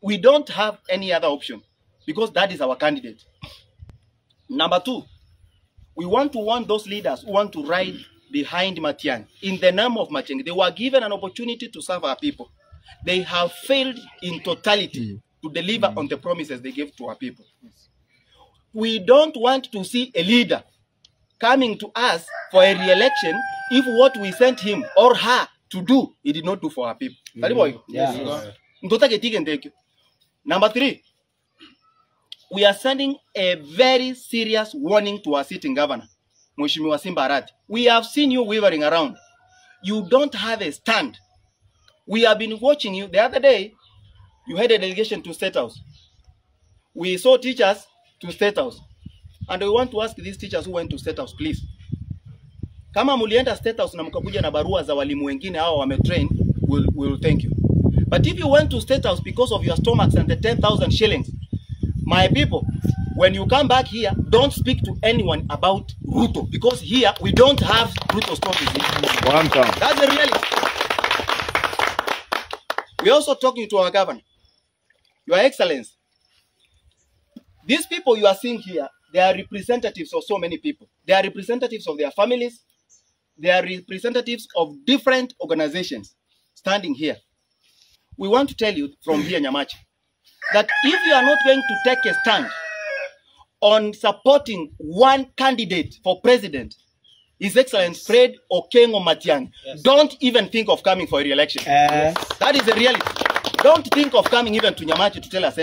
We don't have any other option because that is our candidate. Number two, we want to warn those leaders who want to ride behind Matiang'i in the name of Matiang'i. They were given an opportunity to serve our people. They have failed in totality to deliver on the promises they gave to our people. We don't want to see a leader coming to us for a re-election if what we sent him or her to do, he did not do for our people. Number three, we are sending a very serious warning to our sitting governor, Mheshimiwa Simba Arati. We have seen you wavering around. You don't have a stand. We have been watching you. The other day, you had a delegation to State House. We saw teachers to State House. And we want to ask these teachers who went to State House, please. Kama mulienda State House na mkakuja na barua za walimu wengine hao wametrain, we will thank you. But if you went to State House because of your stomachs and the 10,000 shillings, my people, when you come back here, don't speak to anyone about Ruto, because here we don't have Ruto stories. That's the reality. We're also talking to our governor. Your Excellency, these people you are seeing here, they are representatives of so many people. They are representatives of their families. They are representatives of different organizations standing here. We want to tell you from here, Nyamachi, that if you are not going to take a stand on supporting one candidate for president, His Excellency Fred Okengo Matiang'i, don't even think of coming for a re-election. That is the reality. Don't think of coming even to Nyamachi to tell us anything.